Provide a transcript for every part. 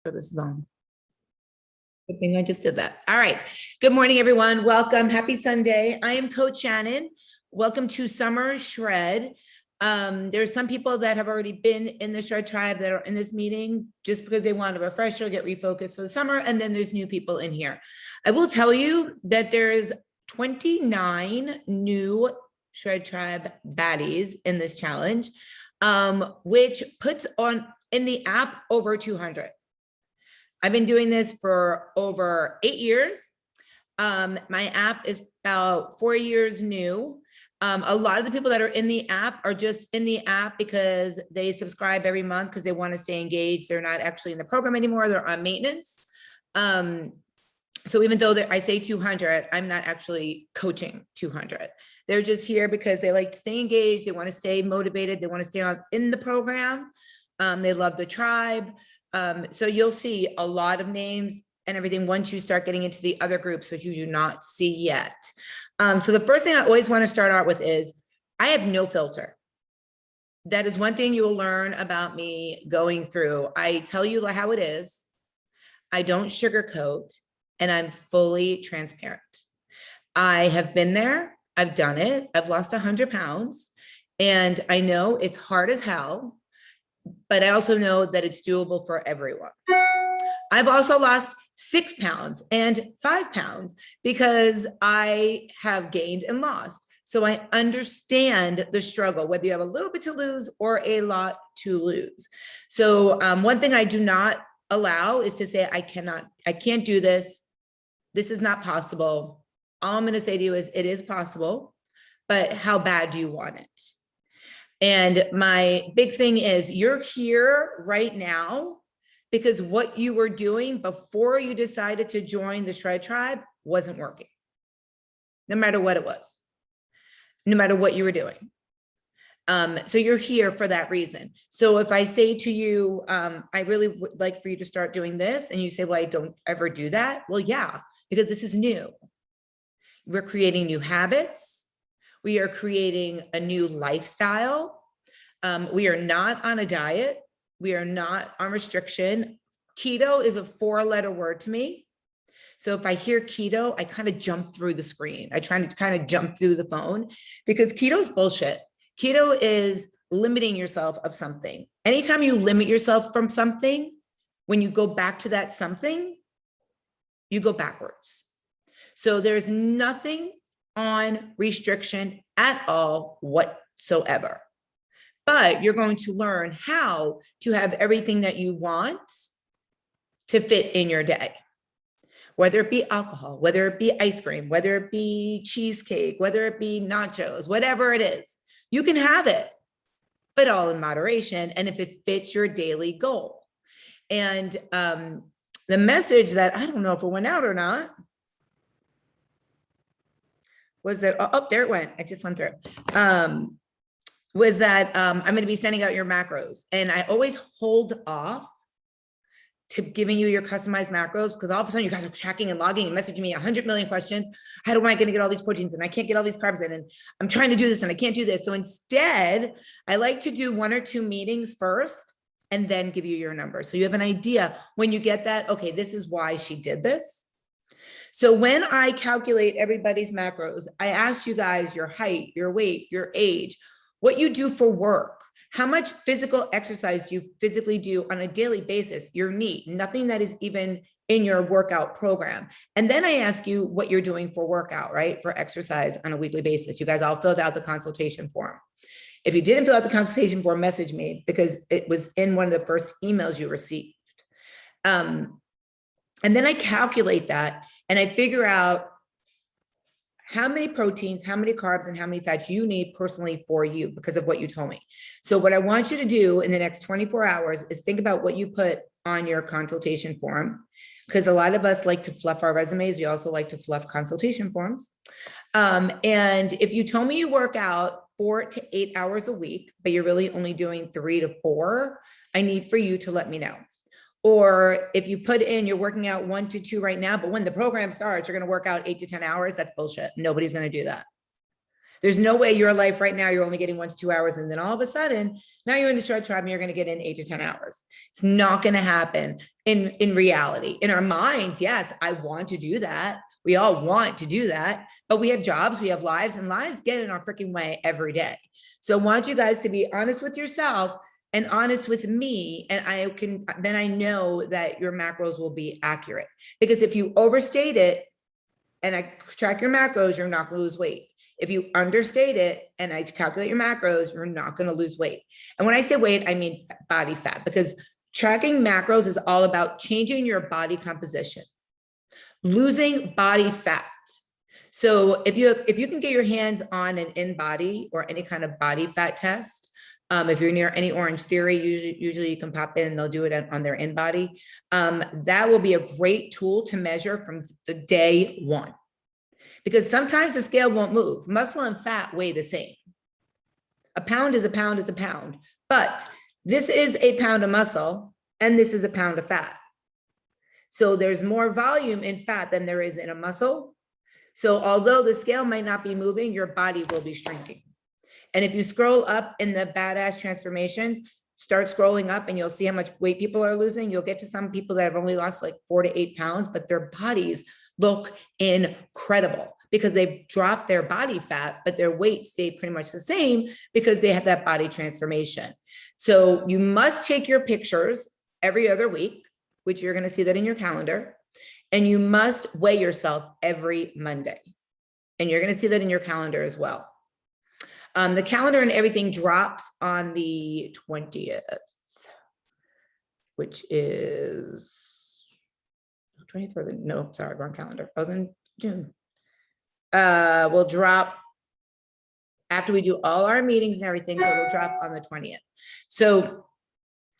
sure this is on. Good thing I just did that. All right. Good morning, everyone. Welcome. Happy Sunday. I am Coach Shannon. Welcome to Summer Shred. There's some people that have already been in the Shred Tribe that are in this meeting just because they want a refresher, get refocused for the summer, and then there's new people in here. I will tell you that there's 29 new Shred Tribe baddies in this challenge, which puts on in the app over 200. I've been doing this for over 8 years. My app is about 4 years new. A lot of the people that are in the app are just in the app because they subscribe every month because they want to stay engaged. They're not actually in the program anymore. They're on maintenance. So even though I say 200, I'm not actually coaching 200. They're just here because they like to stay engaged. They want to stay motivated. They want to stay on in the program. They love the tribe. So you'll see a lot of names and everything once you start getting into the other groups, which you do not see yet. So the first thing I always want to start out with is I have no filter. That is one thing you'll learn about me going through. I tell you how it is. I don't sugarcoat, and I'm fully transparent. I have been there. I've done it. I've lost 100 pounds, and I know it's hard as hell, but I also know that it's doable for everyone. I've also lost 6 pounds and 5 pounds because I have gained and lost. So I understand the struggle, whether you have a little bit to lose or a lot to lose. So one thing I do not allow is to say, I can't do this. This is not possible. All I'm going to say to you is it is possible, but how bad do you want it? And my big thing is you're here right now because what you were doing before you decided to join the Shred Tribe wasn't working, no matter what it was, no matter what you were doing. So you're here for that reason. So if I say to you, I really would like for you to start doing this, and you say, well, I don't ever do that. Well, yeah, because this is new. We're creating new habits. We are creating a new lifestyle. We are not on a diet. We are not on restriction. Keto is a 4-letter word to me. So if I hear keto, I kind of jump through the screen. I try to kind of jump through the phone because keto is bullshit. Keto is limiting yourself of something. Anytime you limit yourself from something, when you go back to that something, you go backwards. So there's nothing on restriction at all whatsoever. But you're going to learn how to have everything that you want to fit in your day. Whether it be alcohol, whether it be ice cream, whether it be cheesecake, whether it be nachos, whatever it is, you can have it, but all in moderation. And if it fits your daily goal. And the message that I don't know if it went out or not was that, oh, there it went. I just went through. Was that I'm going to be sending out your macros. And I always hold off to giving you your customized macros because all of a sudden you guys are tracking and logging and messaging me 100 million questions. How am I going to get all these proteins? And I can't get all these carbs in, and I'm trying to do this and I can't do this. So instead, I like to do 1 or 2 meetings first and then give you your number. So you have an idea when you get that, okay, this is why she did this. So when I calculate everybody's macros, I ask you guys your height, your weight, your age, what you do for work, how much physical exercise do you physically do on a daily basis, your NEAT, nothing that is even in your workout program. And then I ask you what you're doing for workout, right? For exercise on a weekly basis. You guys all filled out the consultation form. If you didn't fill out the consultation form, message me because it was in one of the first emails you received. And then I calculate that and I figure out how many proteins, how many carbs, and how many fats you need personally for you because of what you told me. So what I want you to do in the next 24 hours is think about what you put on your consultation form, because a lot of us like to fluff our resumes. We also like to fluff consultation forms. And if you told me you work out 4 to 8 hours a week, but you're really only doing 3 to 4, I need for you to let me know. Or if you put in, you're working out 1 to 2 right now, but when the program starts, you're going to work out 8 to 10 hours. That's bullshit. Nobody's going to do that. There's no way your life right now, you're only getting 1 to 2 hours. And then all of a sudden, now you're in the Shred Tribe and you're going to get in 8 to 10 hours. It's not going to happen in reality. In our minds, yes, I want to do that. We all want to do that, but we have jobs, we have lives, and lives get in our freaking way every day. So I want you guys to be honest with yourself and honest with me. And then I know that your macros will be accurate, because if you overstate it and I track your macros, you're not going to lose weight. If you understate it and I calculate your macros, you're not going to lose weight. And when I say weight, I mean body fat, because tracking macros is all about changing your body composition, losing body fat. So if you can get your hands on an InBody or any kind of body fat test, if you're near any Orange Theory, usually you can pop in and they'll do it on their InBody. That will be a great tool to measure from the day one, because sometimes the scale won't move. Muscle and fat weigh the same. A pound is a pound is a pound, but this is a pound of muscle and this is a pound of fat. So there's more volume in fat than there is in a muscle. So although the scale might not be moving, your body will be shrinking. And if you scroll up in the Badass Transformations, start scrolling up and you'll see how much weight people are losing. You'll get to some people that have only lost like 4 to 8 pounds, but their bodies look incredible because they've dropped their body fat, but their weight stayed pretty much the same because they have that body transformation. So you must take your pictures every other week, which you're going to see that in your calendar. And you must weigh yourself every Monday. And you're going to see that in your calendar as well. The calendar and everything drops on the 20th, which is 20th or no, sorry, wrong calendar. I was in June. We'll drop after we do all our meetings and everything. So we'll drop on the 20th. So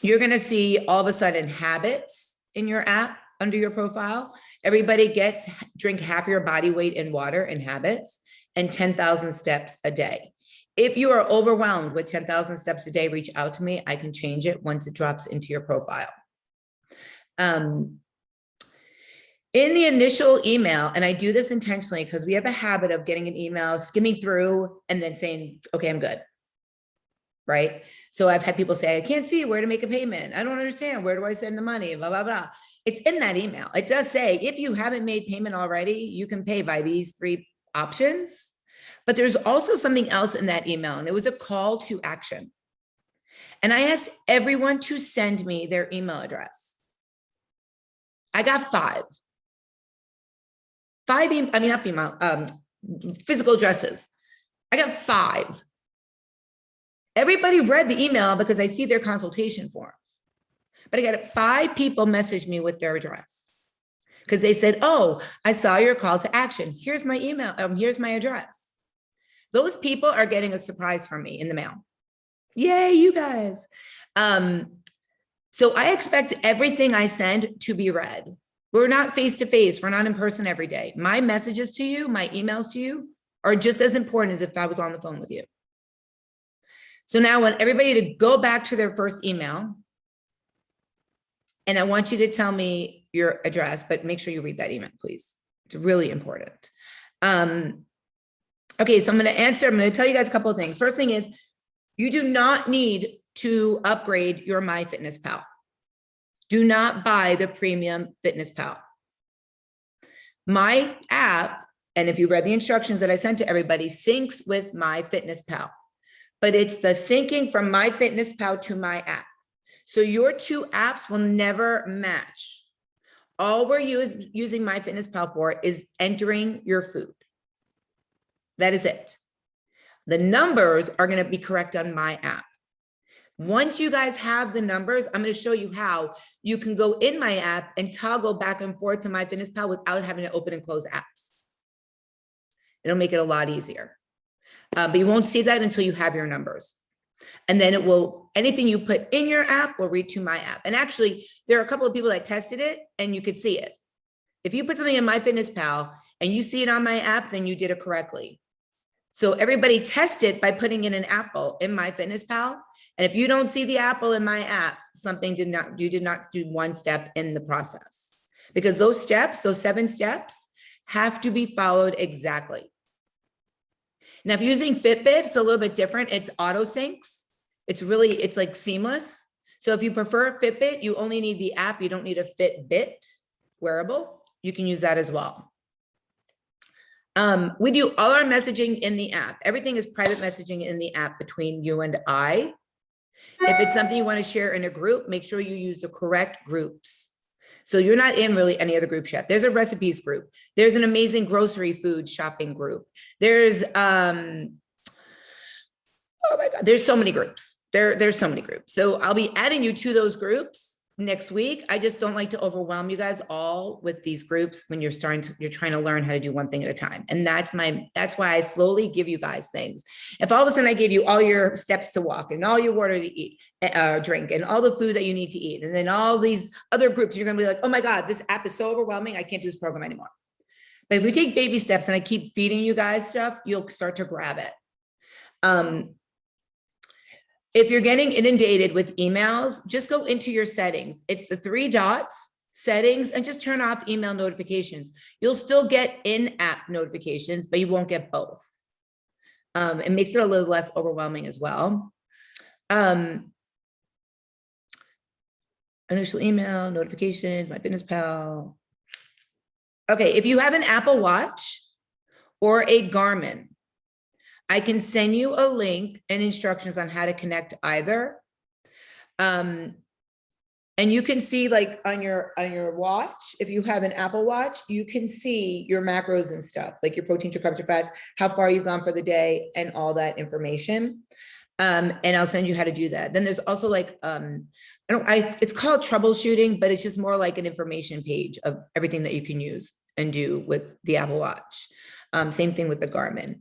you're going to see all of a sudden habits in your app under your profile. Everybody gets drink half your body weight in water in habits and 10,000 steps a day. If you are overwhelmed with 10,000 steps a day, reach out to me. I can change it once it drops into your profile. In the initial email, and I do this intentionally because we have a habit of getting an email, skimming through, and then saying, okay, I'm good. Right? So I've had people say, I can't see where to make a payment. I don't understand. Where do I send the money? Blah, blah, blah. It's in that email. It does say, if you haven't made payment already, you can pay by these 3 options. But there's also something else in that email, and it was a call to action. And I asked everyone to send me their email address. I got 5. Physical addresses. I got 5. Everybody read the email because I see their consultation forms. But I got 5 people message me with their address because they said, oh, I saw your call to action. Here's my email. Here's my address. Those people are getting a surprise from me in the mail. Yay, you guys. So I expect everything I send to be read. We're not face-to-face. We're not in person every day. My messages to you, my emails to you are just as important as if I was on the phone with you. So now I want everybody to go back to their first email. And I want you to tell me your address, but make sure you read that email, please. It's really important. Okay, so I'm going to tell you guys a couple of things. First thing is, you do not need to upgrade your MyFitnessPal. Do not buy the premium FitnessPal. My app, and if you read the instructions that I sent to everybody, syncs with MyFitnessPal. But it's the syncing from MyFitnessPal to my app. So your 2 apps will never match. All we're using MyFitnessPal for is entering your food. That is it. The numbers are going to be correct on my app. Once you guys have the numbers, I'm going to show you how you can go in my app and toggle back and forth to MyFitnessPal without having to open and close apps. It'll make it a lot easier. But you won't see that until you have your numbers. And then it will, anything you put in your app will read to my app. And actually, there are a couple of people that tested it and you could see it. If you put something in MyFitnessPal and you see it on my app, then you did it correctly. So everybody tested by putting in an apple in MyFitnessPal. And if you don't see the apple in my app, you did not do one step in the process, because those steps, those 7 steps have to be followed exactly. Now, if you're using Fitbit, it's a little bit different. It's auto syncs. It's like seamless. So if you prefer Fitbit, you only need the app. You don't need a Fitbit wearable. You can use that as well. We do all our messaging in the app. Everything is private messaging in the app between you and I. If it's something you want to share in a group, make sure you use the correct groups. So you're not in really any other groups yet. There's a recipes group. There's an amazing grocery food shopping group. There's, oh my God, there's so many groups. There's so many groups. So I'll be adding you to those groups next week. I just don't like to overwhelm you guys all with these groups when you're trying to learn how to do one thing at a time. And that's why I slowly give you guys things. If all of a sudden I gave you all your steps to walk and all your water to eat, drink, and all the food that you need to eat, and then all these other groups, you're going to be like, oh my God, this app is so overwhelming. I can't do this program anymore. But if we take baby steps and I keep feeding you guys stuff, you'll start to grab it. If you're getting inundated with emails, just go into your settings. It's the 3 dots, settings, and just turn off email notifications. You'll still get in-app notifications, but you won't get both. It makes it a little less overwhelming as well. Initial email, notifications, MyFitnessPal. Okay, if you have an Apple Watch or a Garmin, I can send you a link and instructions on how to connect either. And you can see, like, on your watch, if you have an Apple Watch, you can see your macros and stuff, like your proteins, your carbs, your fats, how far you've gone for the day, and all that information. And I'll send you how to do that. Then there's also like, it's called troubleshooting, but it's just more like an information page of everything that you can use and do with the Apple Watch. Same thing with the Garmin.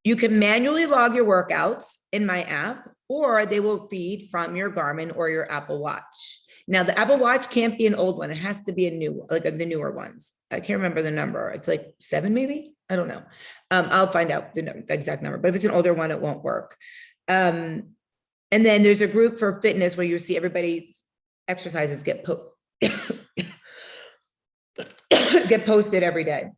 You can manually log your workouts in my app, or they will feed from your Garmin or your Apple Watch. Now, the Apple Watch can't be an old one. It has to be a new, like the newer ones. I can't remember the number. It's like 7, maybe. I don't know. I'll find out the exact number, but if it's an older one, it won't work. And then there's a group for fitness where you see everybody's exercises get posted every day.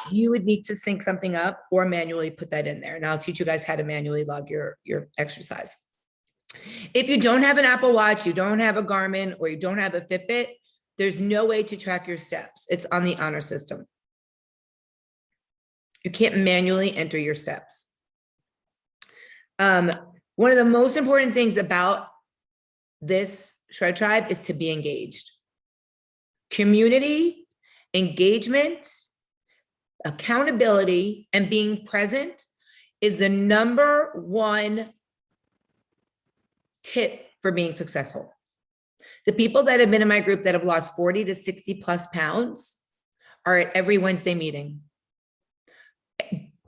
You would need to sync something up or manually put that in there. And I'll teach you guys how to manually log your exercise. If you don't have an Apple Watch, you don't have a Garmin, or you don't have a Fitbit, there's no way to track your steps. It's on the honor system. You can't manually enter your steps. One of the most important things about this Shred Tribe is to be engaged. Community, engagement, accountability, and being present is the #1 tip for being successful. The people that have been in my group that have lost 40 to 60 plus pounds are at every Wednesday meeting.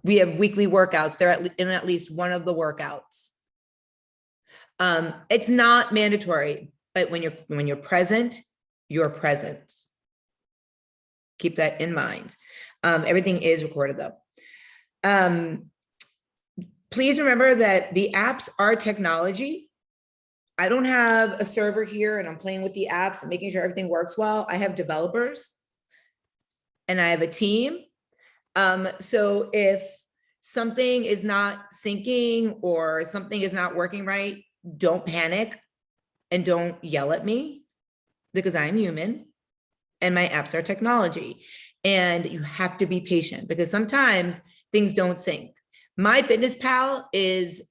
We have weekly workouts. They're in at least one of the workouts. It's not mandatory, but when you're present, you're present. Keep that in mind. Everything is recorded though. Please remember that the apps are technology. I don't have a server here and I'm playing with the apps and making sure everything works well. I have developers and I have a team. So if something is not syncing or something is not working right, don't panic and don't yell at me, because I'm human and my apps are technology. And you have to be patient because sometimes things don't sync. MyFitnessPal is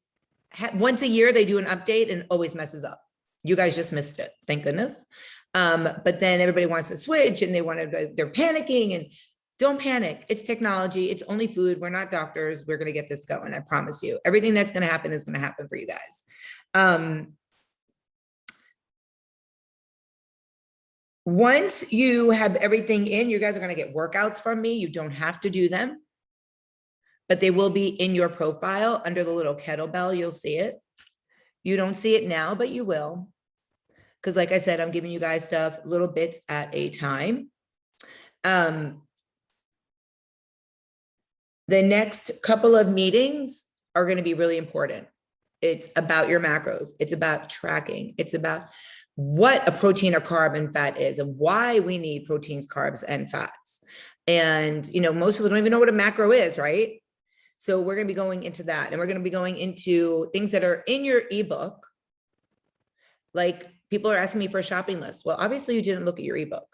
once a year, they do an update and always messes up. You guys just missed it. Thank goodness. But then everybody wants to switch and they're panicking, and don't panic. It's technology. It's only food. We're not doctors. We're going to get this going. I promise you. Everything that's going to happen is going to happen for you guys. Once you have everything in, you guys are going to get workouts from me. You don't have to do them, but they will be in your profile under the little kettlebell. You'll see it. You don't see it now, but you will. Because like I said, I'm giving you guys stuff, little bits at a time. The next couple of meetings are going to be really important. It's about your macros. It's about tracking. It's about what a protein or carb and fat is and why we need proteins, carbs, and fats. And, you know, most people don't even know what a macro is, right? So we're going to be going into that, and we're going to be going into things that are in your ebook. Like people are asking me for a shopping list. Well, obviously you didn't look at your ebook,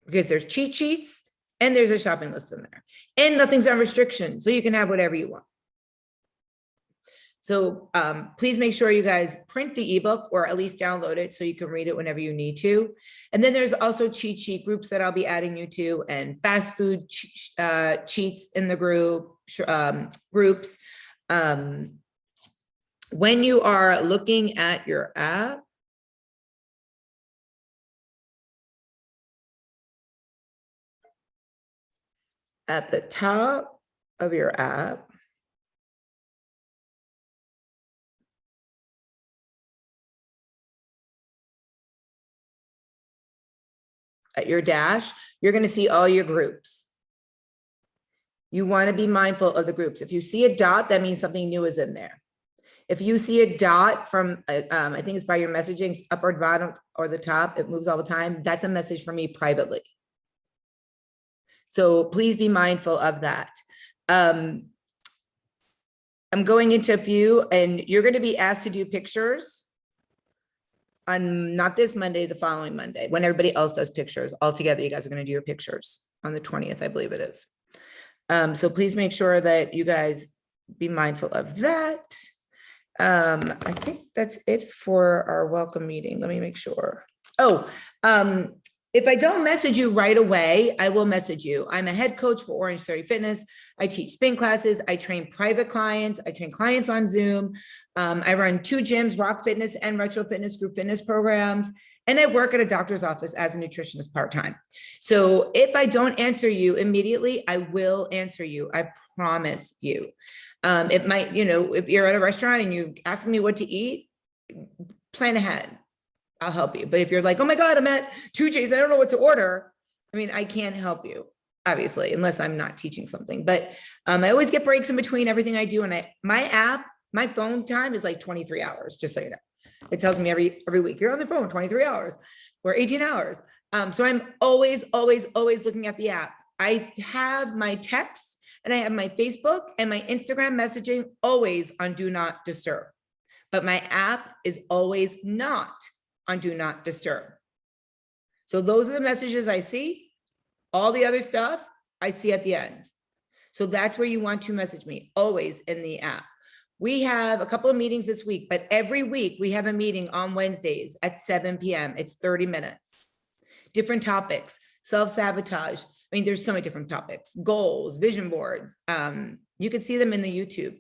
because there's cheat sheets and there's a shopping list in there, and nothing's on restriction. So you can have whatever you want. So please make sure you guys print the ebook, or at least download it so you can read it whenever you need to. And then there's also cheat sheet groups that I'll be adding you to, and fast food cheats in the groups. When you are looking at your app, at the top of your app, at your dash, you're going to see all your groups. You want to be mindful of the groups. If you see a dot, that means something new is in there. If you see a dot from, I think it's by your messaging, up or bottom or the top, it moves all the time. That's a message for me privately. So please be mindful of that. I'm going into a few, and you're going to be asked to do pictures on not this Monday, the following Monday, when everybody else does pictures. All together, you guys are going to do your pictures on the 20th, I believe it is. So please make sure that you guys be mindful of that. I think that's it for our welcome meeting. Let me make sure. Oh, if I don't message you right away, I will message you. I'm a head coach for Orange Theory Fitness. I teach spin classes. I train private clients. I train clients on Zoom. I run 2 gyms, Rock Fitness and Retro Fitness group fitness programs. And I work at a doctor's office as a nutritionist part-time. So if I don't answer you immediately, I will answer you. I promise you. It might, you know, if you're at a restaurant and you ask me what to eat, plan ahead. I'll help you. But if you're like, oh my God, I'm at 2J's, I don't know what to order. I mean, I can't help you, obviously, unless I'm not teaching something. But I always get breaks in between everything I do. And my app, my phone time is like 23 hours, just so you know. It tells me every week, you're on the phone 23 hours or 18 hours. So I'm always looking at the app. I have my texts and I have my Facebook and my Instagram messaging always on Do Not Disturb. But my app is always not on Do Not Disturb. So those are the messages I see. All the other stuff I see at the end. So that's where you want to message me, always in the app. We have a couple of meetings this week, but every week we have a meeting on Wednesdays at 7 p.m. It's 30 minutes. Different topics, self-sabotage. I mean, there's so many different topics, goals, vision boards. You can see them in the YouTube.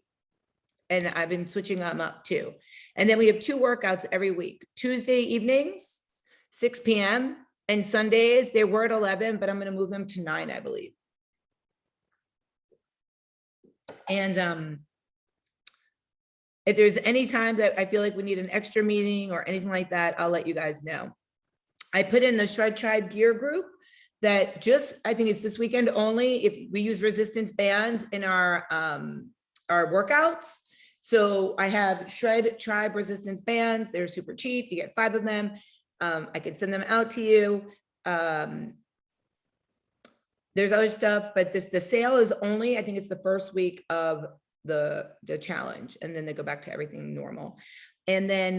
And I've been switching them up too. And then we have 2 workouts every week. Tuesday evenings, 6 p.m. and Sundays, they were at 11, but I'm going to move them to 9, I believe. And if there's any time that I feel like we need an extra meeting or anything like that, I'll let you guys know. I put in the Shred Tribe gear group that just, I think it's this weekend only, if we use resistance bands in our workouts. So I have Shred Tribe resistance bands. They're super cheap. You get 5 of them. I can send them out to you. There's other stuff, but the sale is only, I think it's the first week of the challenge, and then they go back to everything normal. And then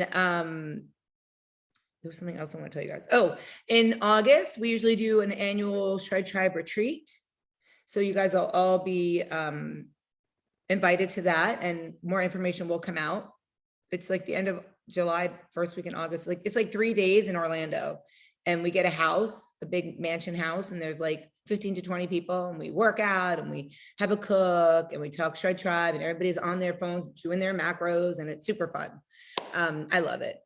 there was something else I want to tell you guys. Oh, in August, we usually do an annual Shred Tribe retreat. So you guys will all be invited to that, and more information will come out. It's like the end of July, first week in August. Like it's like 3 days in Orlando, and we get a house, a big mansion house, and there's like 15 to 20 people, and we work out and we have a cook and we talk Shred Tribe, and everybody's on their phones doing their macros, and it's super fun. I love it.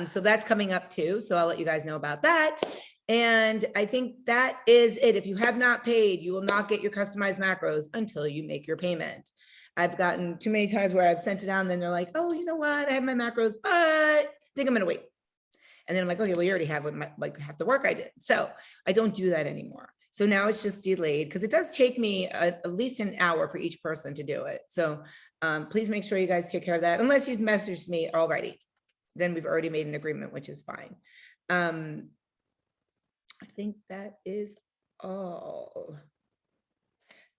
So that's coming up too. So I'll let you guys know about that. And I think that is it. If you have not paid, you will not get your customized macros until you make your payment. I've gotten too many times where I've sent it out and then they're like, oh, you know what? I have my macros, but I think I'm going to wait. And then I'm like, okay, well, you already have half the work I did. So I don't do that anymore. So now it's just delayed because it does take me at least an hour for each person to do it. So please make sure you guys take care of that. Unless you've messaged me already, then we've already made an agreement, which is fine. I think that is all.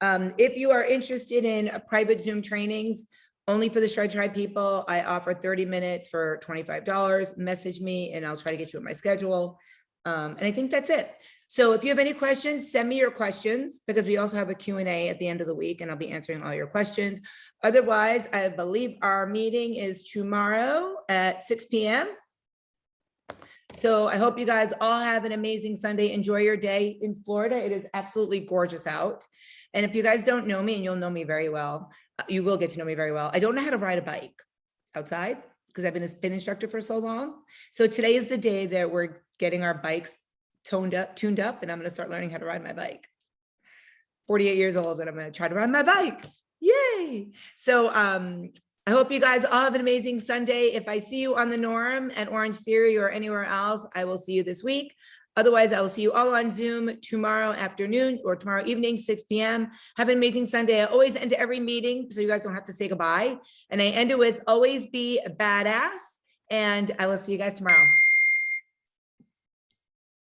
If you are interested in private Zoom trainings, only for the Shred Tribe people, I offer 30 minutes for $25. Message me and I'll try to get you on my schedule. And I think that's it. So if you have any questions, send me your questions, because we also have a Q&A at the end of the week and I'll be answering all your questions. Otherwise, I believe our meeting is tomorrow at 6 p.m. So I hope you guys all have an amazing Sunday. Enjoy your day in Florida. It is absolutely gorgeous out. And if you guys don't know me, and you'll know me very well, you will get to know me very well. I don't know how to ride a bike outside because I've been a spin instructor for so long. So today is the day that we're getting our bikes tuned up, and I'm going to start learning how to ride my bike. 48 years old, and I'm going to try to ride my bike. Yay. So I hope you guys all have an amazing Sunday. If I see you on the Norm at Orange Theory or anywhere else, I will see you this week. Otherwise, I will see you all on Zoom tomorrow afternoon or tomorrow evening, 6 p.m. Have an amazing Sunday. I always end every meeting so you guys don't have to say goodbye. And I end it with always be a badass. And I will see you guys tomorrow.